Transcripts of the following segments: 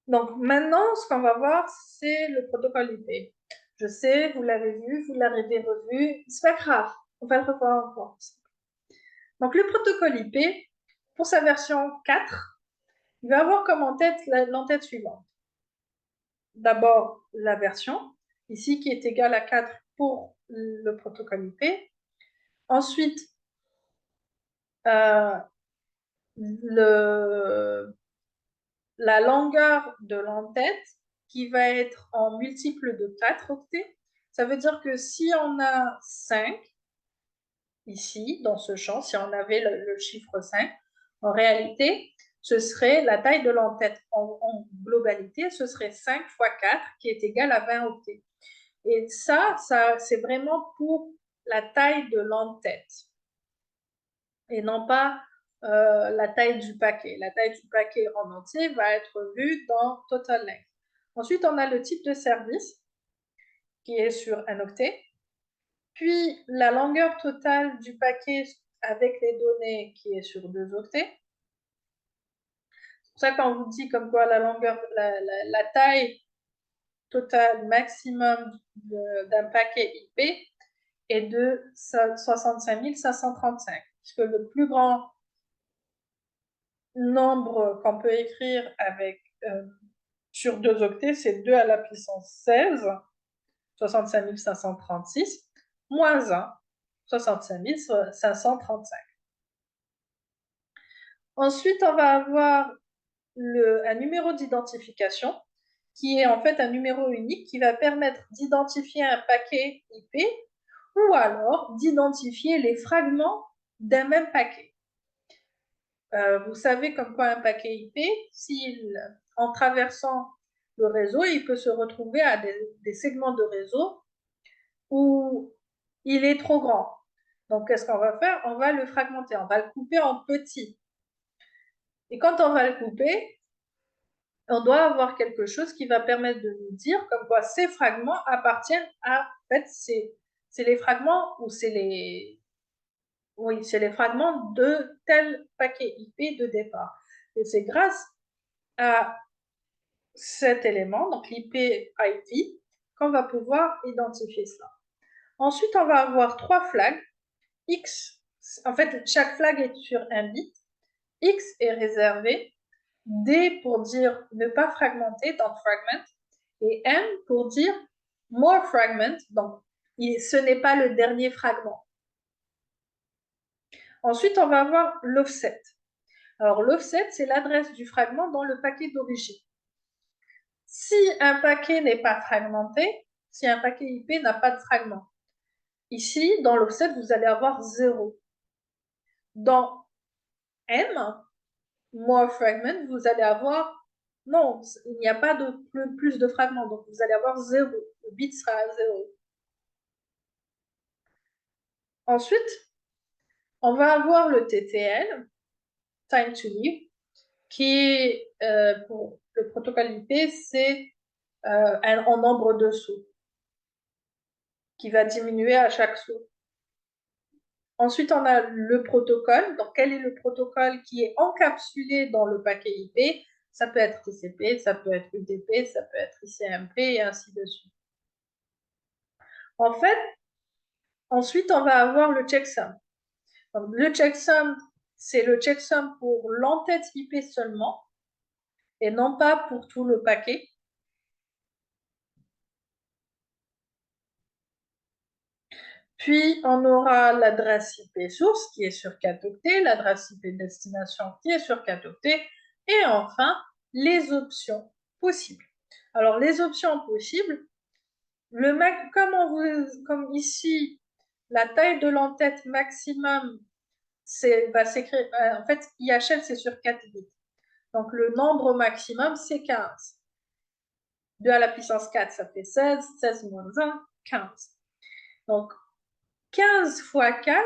Donc maintenant, ce qu'on va voir, c'est le protocole IP. Je sais, vous l'avez vu, vous l'avez revu, c'est pas grave, on va le revoir encore. Donc le protocole IP, pour sa version 4, il va avoir comme l'entête suivante. D'abord la version, ici qui est égale à 4 pour le protocole IP. Ensuite, euh, la longueur de l'entête qui va être en multiple de 4 octets. Ça veut dire que si on a 5, ici, dans ce champ, si on avait le chiffre 5, en réalité, ce serait la taille de l'entête en globalité, ce serait 5 fois 4 qui est égal à 20 octets. Et ça c'est vraiment pour la taille de l'entête et non pas la taille du paquet. La taille du paquet en entier va être vue dans Total Length. Ensuite, on a le type de service qui est sur un octet, puis la longueur totale du paquet avec les données qui est sur 2 octets. C'est pour ça qu'on vous dit comme quoi la longueur, la taille totale maximum d'un paquet IP est de 65 535, puisque le plus grand nombre qu'on peut écrire avec sur 2 octets, c'est 2 à la puissance 16, 65 536, moins 1, 65 535. Ensuite, on va avoir un numéro d'identification qui est en fait un numéro unique qui va permettre d'identifier un paquet IP ou alors d'identifier les fragments d'un même paquet. Vous savez comme quoi un paquet IP, en traversant le réseau, il peut se retrouver à des segments de réseau où il est trop grand. Donc, qu'est-ce qu'on va faire? On va le fragmenter, on va le couper en petits. Et quand on va le couper, on doit avoir quelque chose qui va permettre de nous dire comme quoi ces fragments appartiennent à, en fait, c'est les fragments ou c'est les fragments de tel paquet IP de départ. Et c'est grâce à cet élément, donc l'IP ID, qu'on va pouvoir identifier cela. Ensuite, on va avoir 3 flags. X, en fait, chaque flag est sur un bit. X est réservé. D pour dire ne pas fragmenter, donc fragment. Et M pour dire more fragment, donc ce n'est pas le dernier fragment. Ensuite, on va avoir l'offset. Alors, l'offset, c'est l'adresse du fragment dans le paquet d'origine. Si un paquet n'est pas fragmenté, si un paquet IP n'a pas de fragment, ici, dans l'offset, vous allez avoir 0. Dans M, more fragment, vous allez avoir, non, il n'y a pas de plus de fragments, donc vous allez avoir 0. Le bit sera à 0. Ensuite, on va avoir le TTL, time to live, qui pour le protocole IP, c'est en nombre de sauts, qui va diminuer à chaque saut. Ensuite, on a le protocole. Donc, quel est le protocole qui est encapsulé dans le paquet IP? Ça peut être TCP, ça peut être UDP, ça peut être ICMP et ainsi de suite. En fait, ensuite, on va avoir le checksum. Donc, le checksum, c'est le checksum pour l'entête IP seulement et non pas pour tout le paquet. Puis, on aura l'adresse IP source qui est sur 4 octets, l'adresse IP destination qui est sur 4 octets, et enfin, les options possibles. Alors, les options possibles, comme ici, la taille de l'entête maximum va s'écrire, en fait, IHL, c'est sur 4 bits. Donc, le nombre maximum, c'est 15. 2 à la puissance 4, ça fait 16, 16 moins 1, 15. Donc, 15 fois 4,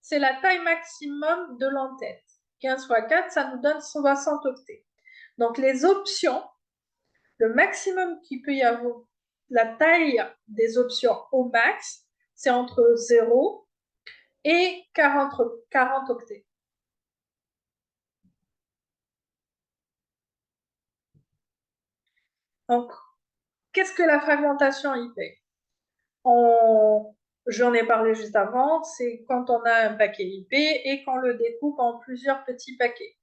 c'est la taille maximum de l'entête. 15 fois 4, ça nous donne 60 octets. Donc, les options, le maximum qu'il peut y avoir, la taille des options au max, c'est entre 0 et 40 octets. Donc, qu'est-ce que la fragmentation IP? J'en ai parlé juste avant, c'est quand on a un paquet IP et qu'on le découpe en plusieurs petits paquets.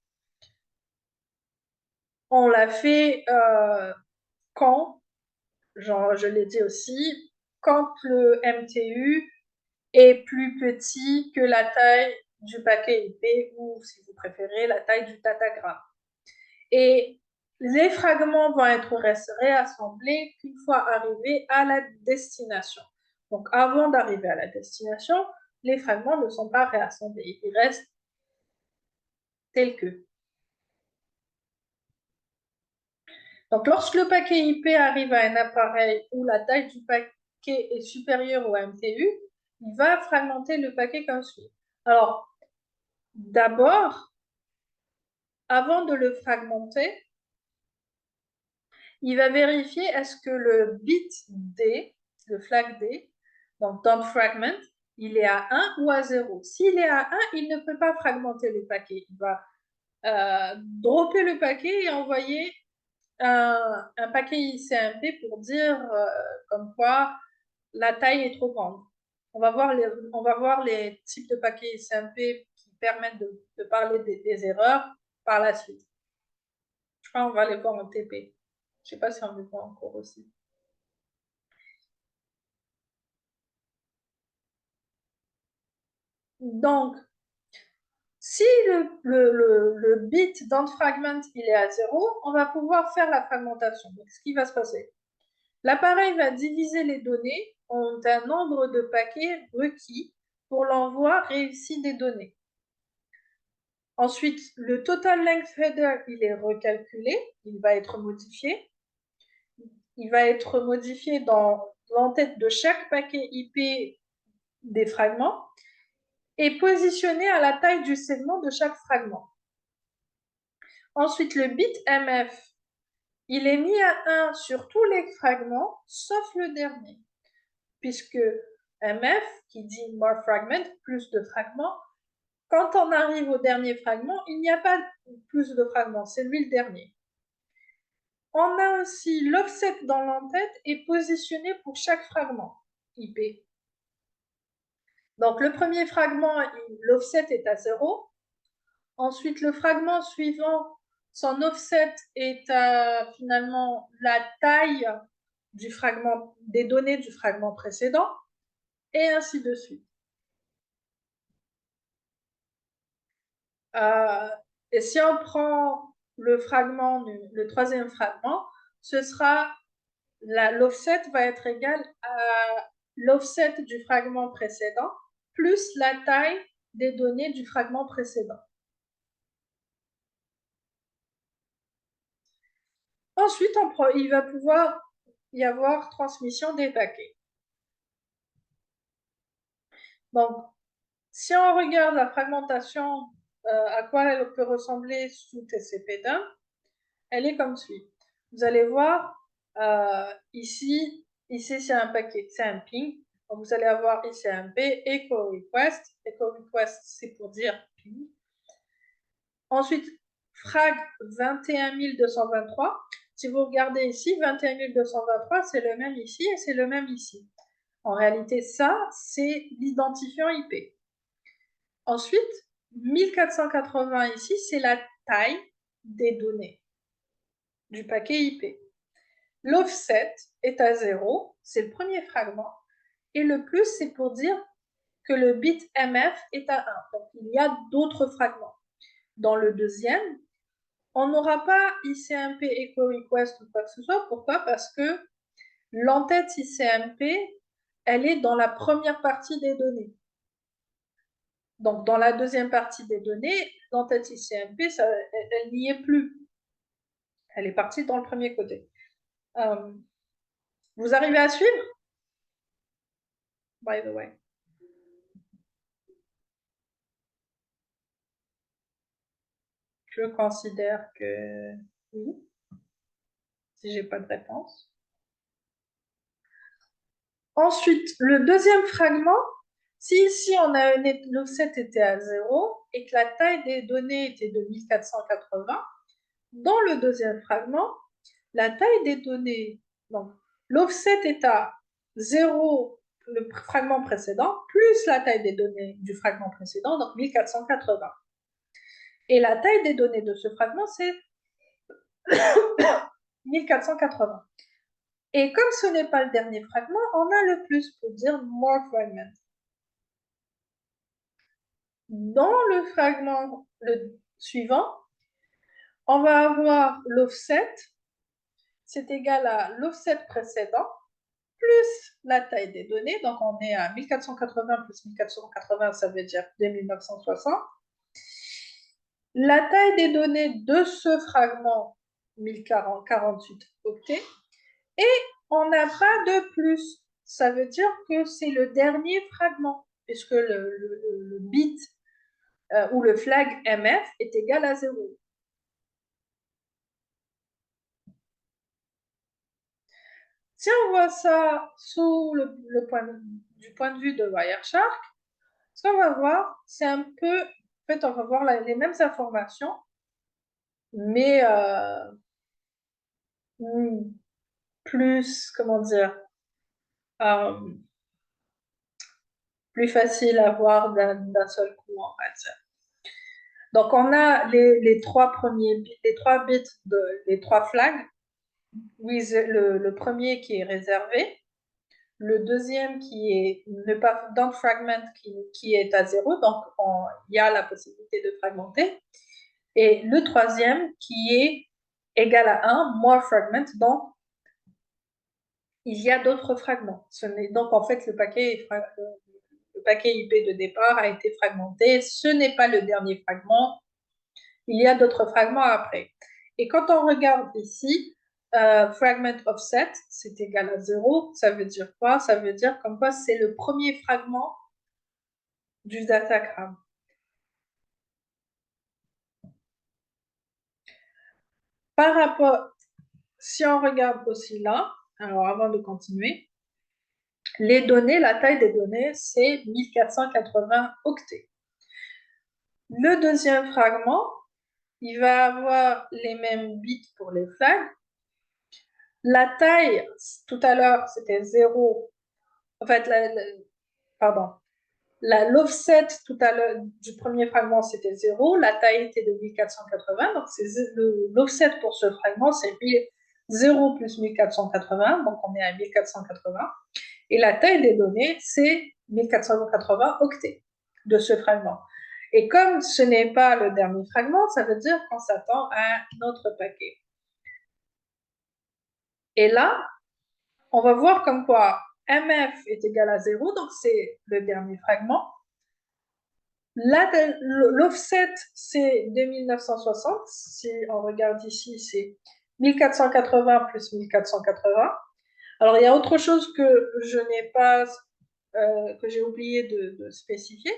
On l'a fait quand, genre, je l'ai dit aussi, quand le MTU est plus petit que la taille du paquet IP ou, si vous préférez, la taille du datagramme. Et les fragments vont être réassemblés qu'une fois arrivés à la destination. Donc, avant d'arriver à la destination, les fragments ne sont pas réassemblés. Ils restent tels que. Donc, lorsque le paquet IP arrive à un appareil où la taille du paquet est supérieure au MTU, il va fragmenter le paquet comme suit. Alors, d'abord, avant de le fragmenter, il va vérifier est-ce que le bit D, le flag D, donc don't fragment, il est à 1 ou à 0. S'il est à 1, il ne peut pas fragmenter le paquet. Il va dropper le paquet et envoyer un paquet ICMP pour dire comme quoi la taille est trop grande. On va voir les types de paquets ICMP qui permettent de parler des erreurs par la suite. Je crois qu'on va les voir en TP. Je ne sais pas si on les voit encore aussi. Donc, si le bit dans fragment il est à 0, on va pouvoir faire la fragmentation. Donc, ce qui va se passer, l'appareil va diviser les données en un nombre de paquets requis pour l'envoi réussi des données. Ensuite, le total length header, il est recalculé, il va être modifié. Il va être modifié dans l'entête de chaque paquet IP des fragments et positionné à la taille du segment de chaque fragment. Ensuite, le bit MF, il est mis à 1 sur tous les fragments, sauf le dernier, puisque MF, qui dit more fragment, plus de fragments, quand on arrive au dernier fragment, il n'y a pas plus de fragments, c'est lui le dernier. On a aussi l'offset dans l'entête est positionné pour chaque fragment IP. Donc le premier fragment, l'offset est à 0. Ensuite, le fragment suivant, son offset est à finalement la taille du fragment, des données du fragment précédent, et ainsi de suite. Et si on prend le fragment, le troisième fragment, ce sera l'offset va être égal à l'offset du fragment précédent plus la taille des données du fragment précédent. Ensuite, il va pouvoir y avoir transmission des paquets. Donc, si on regarde la fragmentation, à quoi elle peut ressembler sous TCP/DIN, elle est comme suit. Vous allez voir, ici c'est un paquet, c'est un ping. Donc, vous allez avoir ICMP, echo request. Echo request, c'est pour dire ping. Ensuite, frag 21223. Si vous regardez ici, 21223, c'est le même ici et c'est le même ici. En réalité, ça, c'est l'identifiant IP. Ensuite, 1480 ici, c'est la taille des données du paquet IP. L'offset est à 0, c'est le premier fragment, et le plus, c'est pour dire que le bit MF est à 1. Donc, il y a d'autres fragments. Dans le deuxième, on n'aura pas ICMP echo request ou quoi que ce soit. Pourquoi? Parce que l'entête ICMP, elle est dans la première partie des données. Donc, dans la deuxième partie des données, l'entête ICMP, elle n'y est plus. Elle est partie dans le premier côté. Vous arrivez à suivre? By the way. Je considère que oui, si j'ai pas de réponse. Ensuite, le deuxième fragment, si ici on a l'offset était à 0 et que la taille des données était de 1480, dans le deuxième fragment, la taille des données, donc l'offset est à 0, le fragment précédent, plus la taille des données du fragment précédent, donc 1480. Et la taille des données de ce fragment, c'est 1480. Et comme ce n'est pas le dernier fragment, on a le plus pour dire more fragments. Dans le fragment suivant, on va avoir l'offset, c'est égal à l'offset précédent, plus la taille des données, donc on est à 1480 plus 1480, ça veut dire 2960. La taille des données de ce fragment, 1048 octets, et on n'a pas de plus. Ça veut dire que c'est le dernier fragment, puisque le bit ou le flag MF est égal à 0. Si on voit ça sous du point de vue de Wireshark, ce qu'on va voir, c'est un peu, en fait, on va voir les mêmes informations, mais plus, comment dire, euh, plus facile à voir d'un seul coup, en fait. Donc, on a les trois premiers bits, les trois flags. Oui, le premier qui est réservé, le deuxième qui est ne pas don't fragment qui est à 0, donc il y a la possibilité de fragmenter, et le troisième qui est égal à 1, more fragment, donc il y a d'autres fragments. Donc en fait le paquet IP de départ a été fragmenté, ce n'est pas le dernier fragment, il y a d'autres fragments après. Et quand on regarde ici, fragment offset, c'est égal à 0. Ça veut dire quoi? Ça veut dire comme quoi c'est le premier fragment du datagramme. Par rapport, si on regarde aussi là, alors avant de continuer, les données, la taille des données, c'est 1480 octets. Le deuxième fragment, il va avoir les mêmes bits pour les flags. La taille, tout à l'heure, c'était 0. En fait, pardon. L'offset tout à l'heure du premier fragment, c'était 0. La taille était de 1480. Donc, l'offset pour ce fragment, c'est 0 plus 1480. Donc, on est à 1480. Et la taille des données, c'est 1480 octets de ce fragment. Et comme ce n'est pas le dernier fragment, ça veut dire qu'on s'attend à un autre paquet. Et là, on va voir comme quoi MF est égal à 0, donc c'est le dernier fragment. L'offset, c'est 2960. Si on regarde ici, c'est 1480 plus 1480. Alors, il y a autre chose que je n'ai pas, que j'ai oublié de spécifier,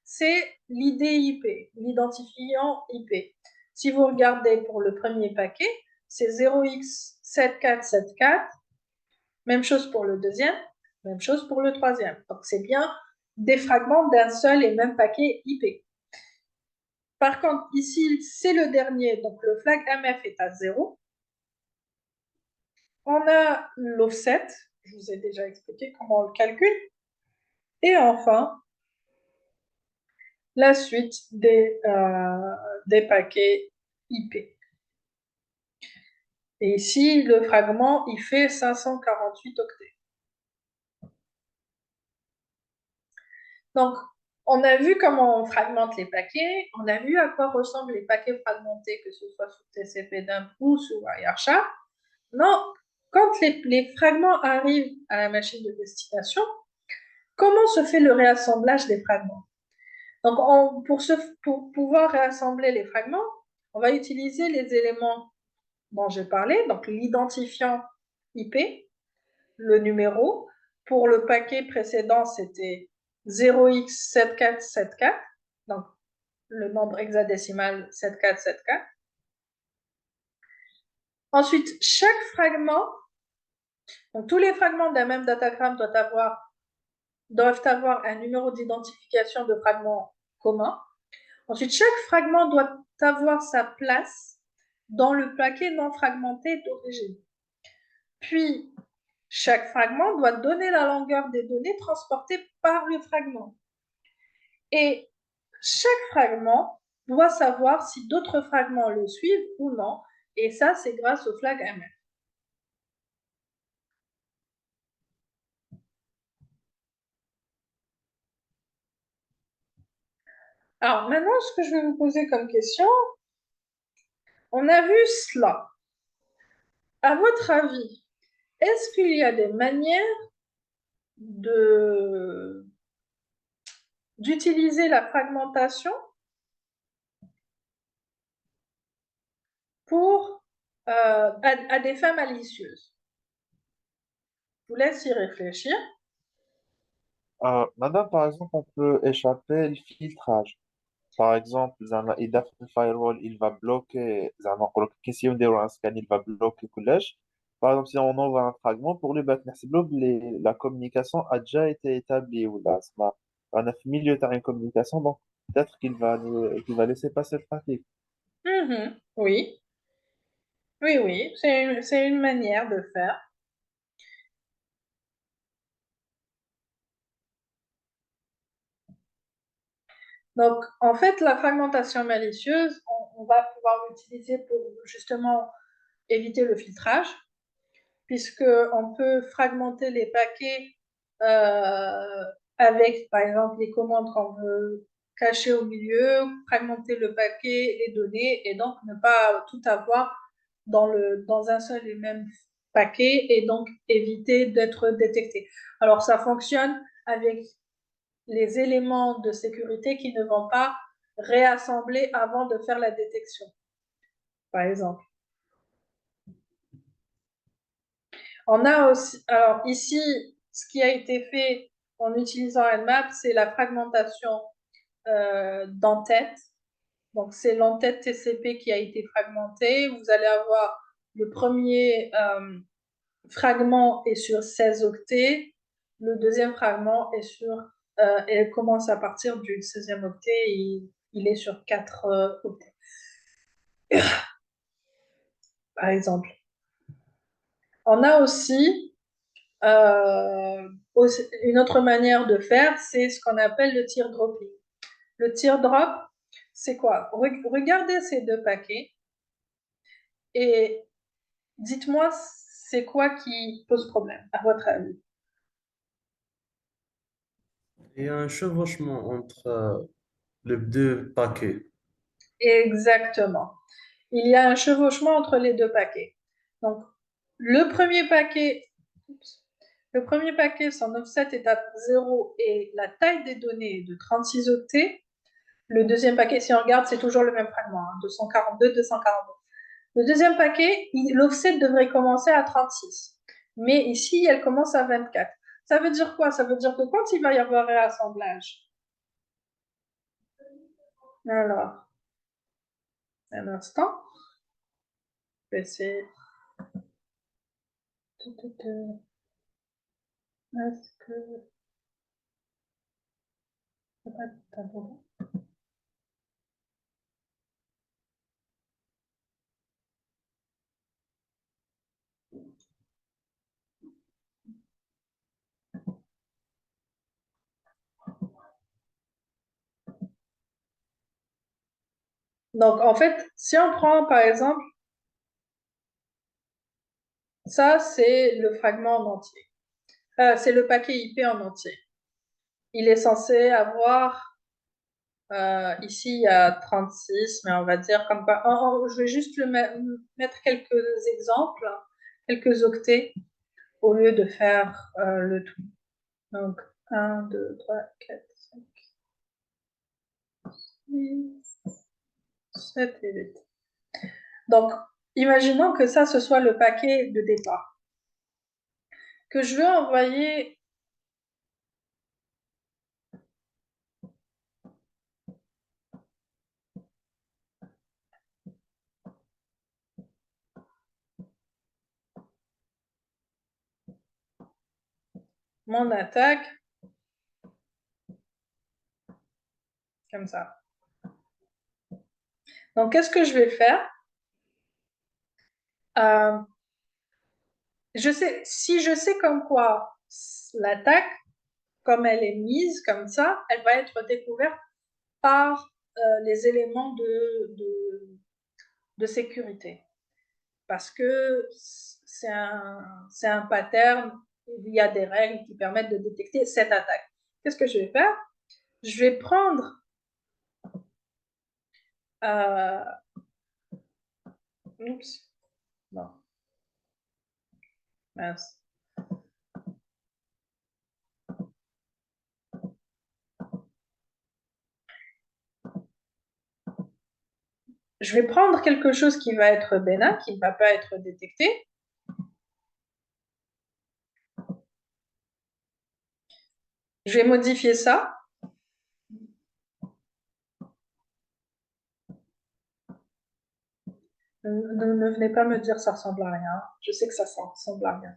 c'est l'ID-IP, l'identifiant IP. Si vous regardez pour le premier paquet, c'est 0x7474. Même chose pour le deuxième, même chose pour le troisième. Donc, c'est bien des fragments d'un seul et même paquet IP. Par contre, ici, c'est le dernier, donc le flag MF est à 0. On a l'offset, je vous ai déjà expliqué comment on le calcule. Et enfin, la suite des paquets IP. Et ici, le fragment, il fait 548 octets. Donc, on a vu comment on fragmente les paquets, on a vu à quoi ressemblent les paquets fragmentés, que ce soit sous TCP/dump ou sous Wireshark. Non, quand les fragments arrivent à la machine de destination, comment se fait le réassemblage des fragments? Donc, pour pouvoir réassembler les fragments, on va utiliser les éléments dont j'ai parlé, donc l'identifiant IP, le numéro. Pour le paquet précédent, c'était 0x7474, donc le nombre hexadécimal 7474. Ensuite, chaque fragment, donc tous les fragments d'un même datagramme doivent avoir un numéro d'identification de fragment commun. Ensuite, chaque fragment doit avoir sa place dans le paquet non fragmenté d'origine. Puis, chaque fragment doit donner la longueur des données transportées par le fragment. Et chaque fragment doit savoir si d'autres fragments le suivent ou non. Et ça, c'est grâce au flag MF. Alors maintenant, ce que je vais vous poser comme question, on a vu cela. À votre avis, est-ce qu'il y a des manières de d'utiliser la fragmentation pour à des fins malicieuses? Je vous laisse y réfléchir. Madame, par exemple, on peut échapper le filtrage. Par exemple, زعما إذا في الفايرول il va bloquer زعما نقول لك كي نسيو نديرو un scan il va bloquer كلش. Par exemple, si on envoie un fragment pour lui باك نحسب له بلي la communication a déjà été établie ولا زعما أنا في milieu تاع une communication donc peut-être qu'il va laisser passer le trafic. Mhm, oui, oui, oui, c'est une manière de faire. Donc, en fait, la fragmentation malicieuse, on va pouvoir l'utiliser pour justement éviter le filtrage, puisqu'on peut fragmenter les paquets avec, par exemple, les commandes qu'on veut cacher au milieu, fragmenter le paquet, les données, et donc ne pas tout avoir dans un seul et même paquet, et donc éviter d'être détecté. Alors, ça fonctionne avec les éléments de sécurité qui ne vont pas réassembler avant de faire la détection, par exemple. On a aussi, alors ici, ce qui a été fait en utilisant Nmap, c'est la fragmentation d'entête. Donc, c'est l'entête TCP qui a été fragmentée. Vous allez avoir le premier fragment est sur 16 octets. Le deuxième fragment est sur, elle commence à partir du 16e octet et il est sur 4 octets, par exemple. On a aussi une autre manière de faire, c'est ce qu'on appelle le teardropping. Le teardrop, c'est quoi? Regardez ces deux paquets et dites-moi c'est quoi qui pose problème, à votre avis. Il y a un chevauchement entre les deux paquets. Exactement. Il y a un chevauchement entre les deux paquets. Donc, le premier paquet, le premier paquet, son offset est à 0 et la taille des données est de 36 octets. Le deuxième paquet, si on regarde, c'est toujours le même fragment, hein, 242, 242. Le deuxième paquet, l'offset devrait commencer à 36. Mais ici, elle commence à 24. Ça veut dire quoi? Ça veut dire que quand il va y avoir réassemblage, alors, un instant, je vais essayer. Est-ce que c'est pas tout à l'heure? Donc, en fait, si on prend par exemple, ça, c'est le fragment en entier. C'est le paquet IP en entier. Il est censé avoir, ici, il y a 36, mais on va dire comme pas. Je vais juste mettre quelques exemples, quelques octets, au lieu de faire le tout. Donc, 1, 2, 3, 4, 5, 6, 7 et 8. Donc, imaginons que ça, ce soit le paquet de départ. Que je veux envoyer mon attaque comme ça. Donc, qu'est-ce que je vais faire? Euh, si je sais comme quoi l'attaque, comme elle est mise comme ça, elle va être découverte par les éléments de sécurité. Parce que c'est un pattern, il y a des règles qui permettent de détecter cette attaque. Qu'est-ce que je vais faire? Je vais prendre euh, oups, non, mince. Je vais prendre quelque chose qui va être bénin, qui ne va pas être détecté. Je vais modifier ça. Ne venez pas me dire ça ressemble à rien. Je sais que ça ressemble à rien.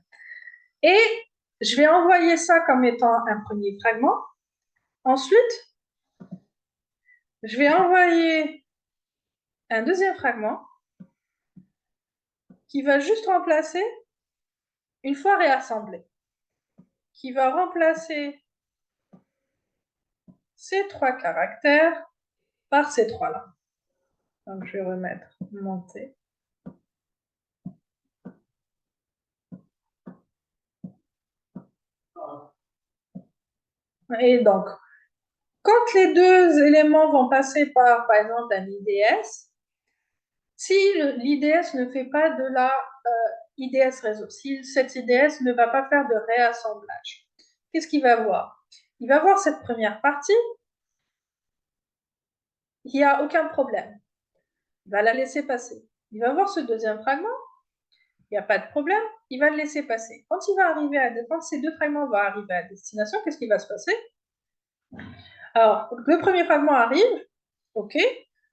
Et je vais envoyer ça comme étant un premier fragment. Ensuite, je vais envoyer un deuxième fragment qui va juste remplacer, une fois réassemblé, qui va remplacer ces trois caractères par ces trois-là. Donc, je vais remettre monter. Et donc, quand les deux éléments vont passer par exemple, un IDS, si l'IDS ne fait pas de la IDS réseau, si cet IDS ne va pas faire de réassemblage, qu'est-ce qu'il va voir? Il va voir cette première partie, il n'y a aucun problème. Il va la laisser passer. Il va voir ce deuxième fragment, il n'y a pas de problème, il va le laisser passer. Quand ces deux fragments vont arriver à destination, qu'est-ce qui va se passer? Alors, le premier fragment arrive, ok.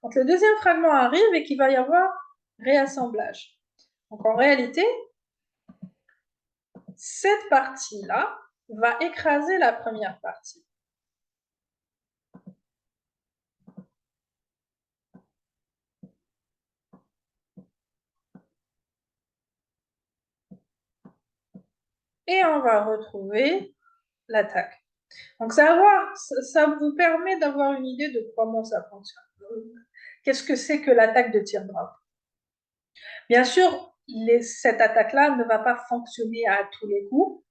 Quand le deuxième fragment arrive et qu'il va y avoir réassemblage. Donc en réalité, cette partie-là va écraser la première partie. Et on va retrouver l'attaque. Donc ça vous permet d'avoir une idée de comment ça fonctionne. Qu'est-ce que c'est que l'attaque de teardrop? Bien sûr, cette attaque-là ne va pas fonctionner à tous les coups.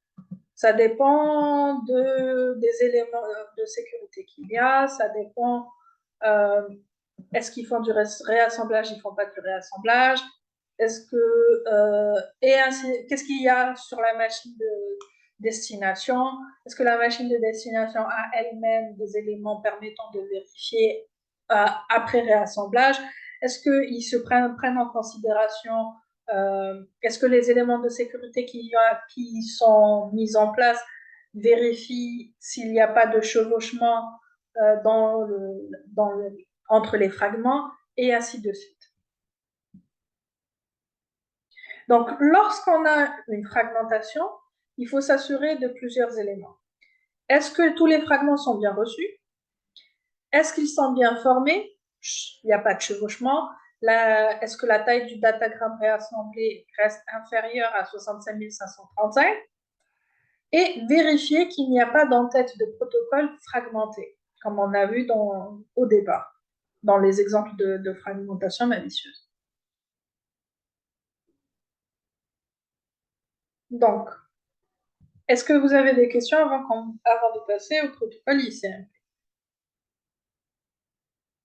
Ça dépend des éléments de sécurité qu'il y a, ça dépend est-ce qu'ils font du réassemblage, ils ne font pas du réassemblage, est-ce que et ainsi, qu'est-ce qu'il y a sur la machine de destination, est-ce que la machine de destination a elle-même des éléments permettant de vérifier après réassemblage, est-ce qu'ils se prennent en considération est-ce que les éléments de sécurité qui sont mis en place vérifient s'il n'y a pas de chevauchement entre les fragments, et ainsi de suite. Donc, lorsqu'on a une fragmentation, il faut s'assurer de plusieurs éléments. Est-ce que tous les fragments sont bien reçus? Est-ce qu'ils sont bien formés? Il n'y a pas de chevauchement. Est-ce que la taille du datagramme réassemblé reste inférieure à 65 535? Et vérifier qu'il n'y a pas d'entête de protocole fragmenté, comme on a vu au départ, dans les exemples de fragmentation malicieuse. Donc, est-ce que vous avez des questions avant de passer au protocole ICMP?